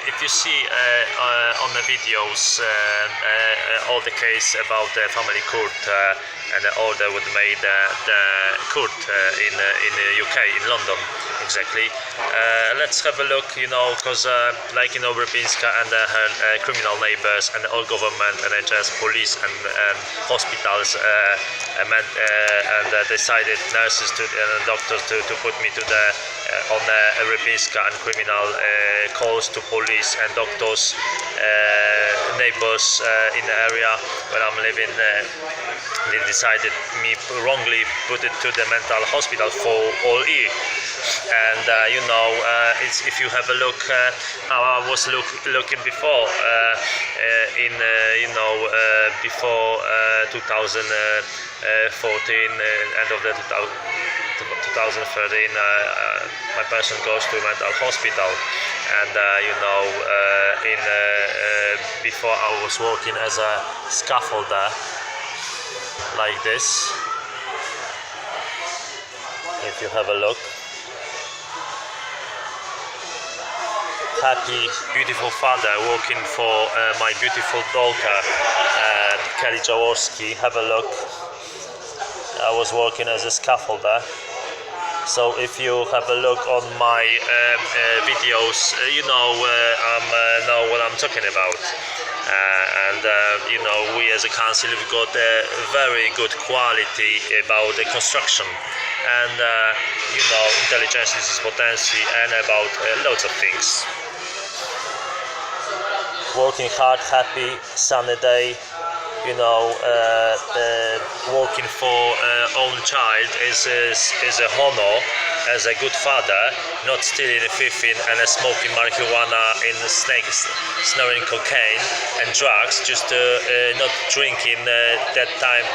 if you see on the videos all the case about the family court and the order was made the court in the UK, in London, exactly. Let's have a look, because like Rybinska and her criminal neighbors and all government, NHS, police and hospitals decided nurses and doctors to put me to the on Rybinska and criminal calls to police and doctors, neighbors in the area where I'm living. They decided me wrongly put it to the mental hospital for all E. And it's, if you have a look how I was looking before before 2014, end of the 2013, my person goes to mental hospital, and before I was working as a scaffolder like this. If you have a look, happy, beautiful father working for my beautiful daughter, Kelly Jaworski. Have a look. I was working as a scaffolder. So if you have a look on my videos, know what I'm talking about. We as a council, we've got a very good quality about the construction and intelligence is potency and about lots of things. Working hard, happy, sunny day. Working for own child is a honor as a good father, not stealing, thieving and smoking marijuana and snorting cocaine and drugs, just not drinking that time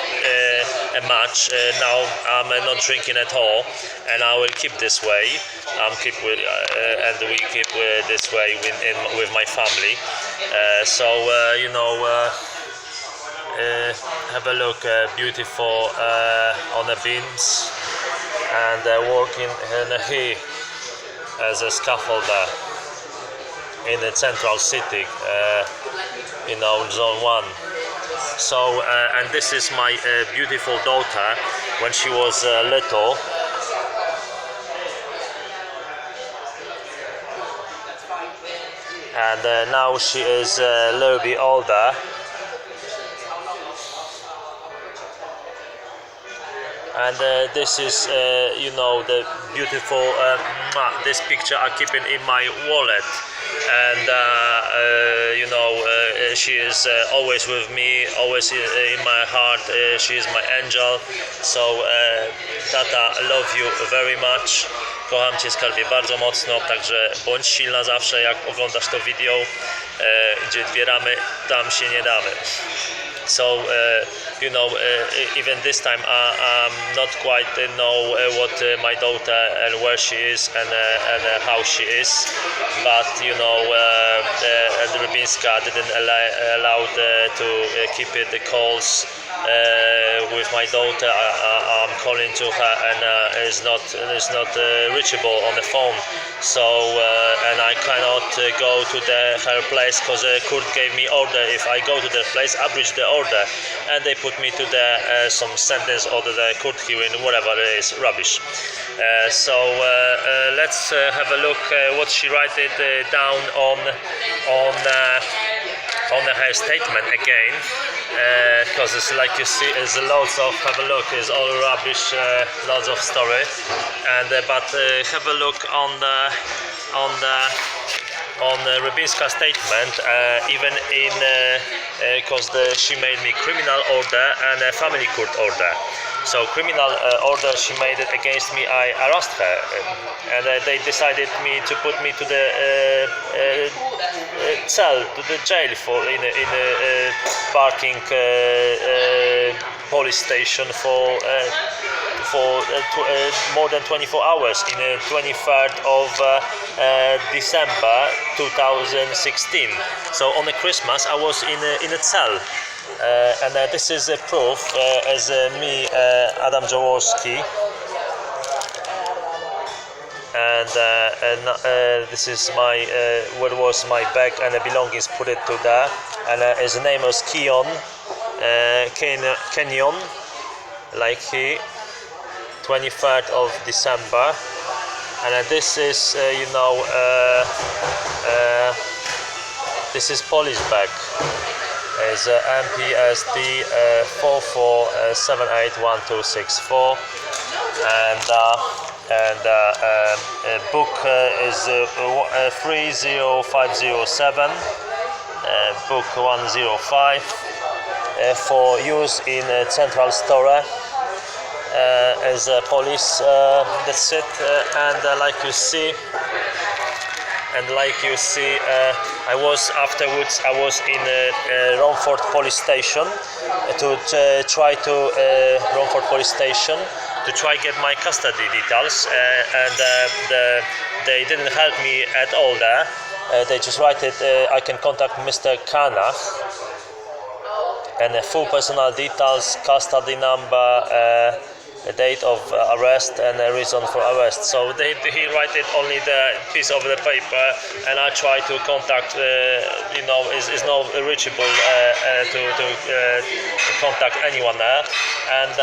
much. Now I'm not drinking at all, and I will keep this way. And we keep this way with my family. Have a look, beautiful on the beams, and working in here as a scaffolder in the central city, zone 1. So and this is my beautiful daughter when she was little. And now she is a little bit older. And this is, the beautiful, this picture I keep it in my wallet. And, she is always with me, always in my heart. She is my angel. So, tata, I love you very much. Kocham Cię, skarbie, bardzo mocno. Także bądź silna zawsze, jak oglądasz to video. Gdzie dwie ramy, tam się nie damy. So even this time I'm not quite know what my daughter and where she is and how she is, but Rybinska didn't allow to keep the calls with my daughter. I'm calling to her and is not reachable on the phone. So and I cannot go to her place because the court gave me order. If I go to the place, I breach the order, and they put me to the some sentence or the court hearing, whatever it is, rubbish. Let's have a look what she wrote it down on her statement again, because it's like you see, is loads of, have a look, is all rubbish, lots of story, and but have a look on the Rybinska statement, even in because she made me criminal order and a family court order. So criminal order she made it against me, I arrest her, and they decided to put me to the cell, to the jail in a parking police station for more than 24 hours in the 23rd of December 2016. So on the Christmas I was in a cell. And this is a proof as me, Adam Jaworski. and this is my what was my bag and the belongings, put it to there, and his name was Kenyon, like he, 23rd of December, and this is this is Polish bag. Is MPSD 44781264, and book is 30507, book 105, for use in Central Store as a police. That's it, and like you see. I was afterwards. I was in Romford Police Station to try to Romford Police Station to try get my custody details, and they didn't help me at all there. They just write it. I can contact Mr. Kanach, and full personal details, custody number. A date of arrest and a reason for arrest. So he write it only the piece of the paper, and I try to contact. Is not reachable to contact anyone there, and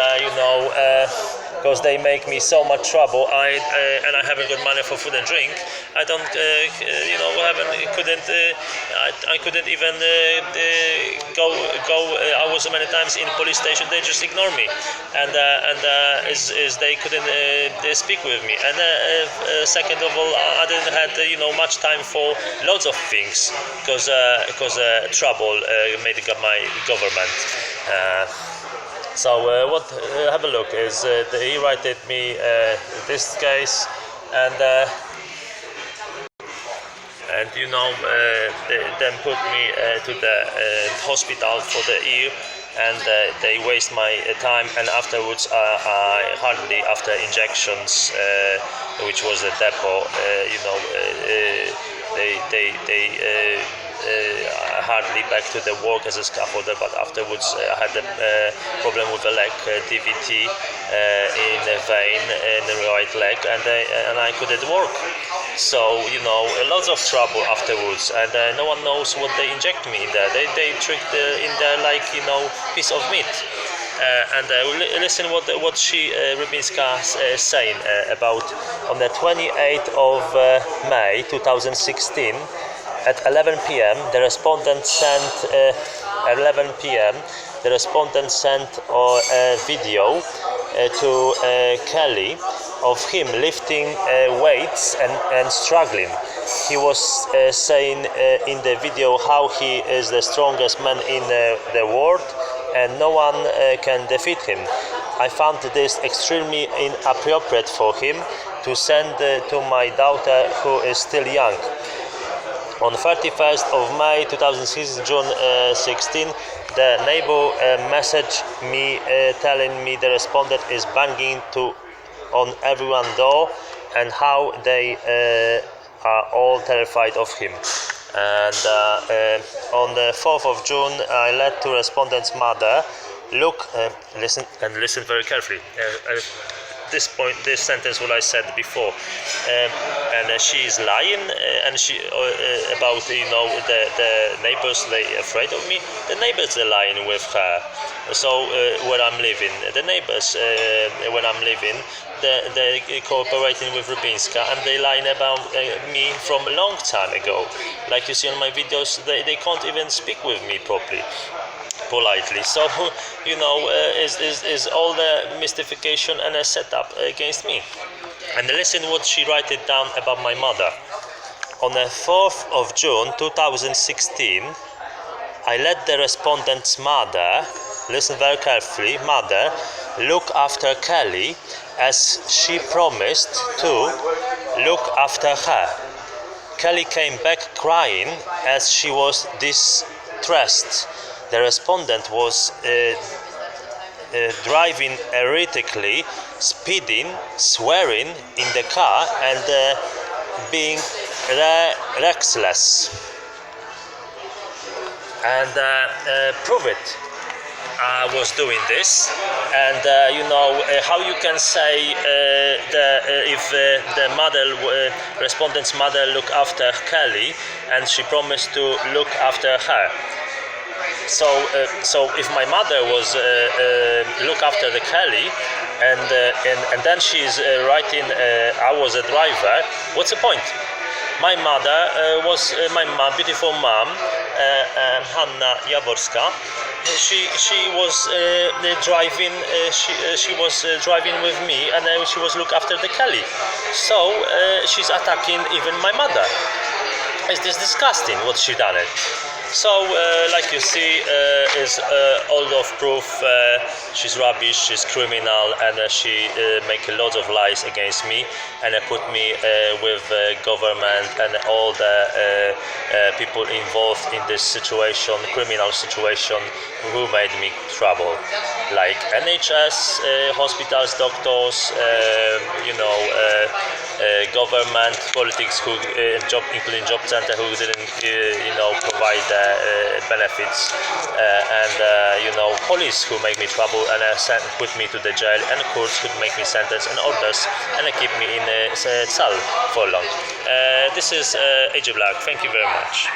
because they make me so much trouble. I haven't got money for food and drink. I don't, I couldn't even go. I was many times in police station. They just ignore me, and they couldn't speak with me. And second of all, I didn't have much time for lots of things because trouble made my government. So have a look is he write me this case, and they then put me to the hospital for the ear, and they waste my time, and afterwards I hardly after injections, which was a depot, hardly back to the work as a scaffolder, but afterwards I had a problem with the leg, DVT in the vein in the right leg, and I couldn't work. So lots of trouble afterwards, and no one knows what they inject me in there. They tricked in there like piece of meat. And listen what she Rybinska saying about on the 28th of May 2016 at 11 p.m. the respondent sent 11 p.m. the respondent sent a video to Kelly of him lifting weights and struggling. He was saying in the video how he is the strongest man in the world, and no one can defeat him. I found this extremely inappropriate for him to send to my daughter, who is still young. On 31st of May 2006, June 16, the neighbor messaged me telling me the respondent is banging on everyone's door, and how they are all terrified of him. And on the 4th of June, I led to respondent's mother. Look, listen very carefully. This sentence what I said before, and she is lying, and she about the neighbors, they afraid of me. The neighbors are lying with her. So where I'm living, the neighbors where I'm living, they cooperating with Rybinska, and they lying about me from a long time ago. Like you see on my videos, they can't even speak with me properly. Politely. So is all the mystification and a setup against me. And listen what she write it down about my mother. On the 4th of June 2016, I let the respondent's mother, listen very carefully, mother, look after Kelly as she promised to look after her. Kelly came back crying as she was distressed. The respondent was driving erratically, speeding, swearing in the car, and being reckless. And prove it. I was doing this, and how you can say if the mother, respondent's mother, look after Kelly, and she promised to look after her. So if my mother was look after the Kelly, and then she's writing, I was a driver. What's the point? My mother was my mom, beautiful mom, Hanna Jaworska. She was driving. She was driving with me, and she was look after the Kelly. So she's attacking even my mother. It's disgusting what she done it. So, like you see, is all of proof. She's rubbish, she's criminal, and she make a lot of lies against me, and put me with government and all the people involved in this situation, criminal situation, who made me trouble, like NHS, hospitals, doctors, government, politics, who job, including job center, who didn't, provide benefits, and police who make me trouble and put me to the jail, and courts who make me sentence and orders and keep me in a cell for long. This is AJ Black. Thank you very much.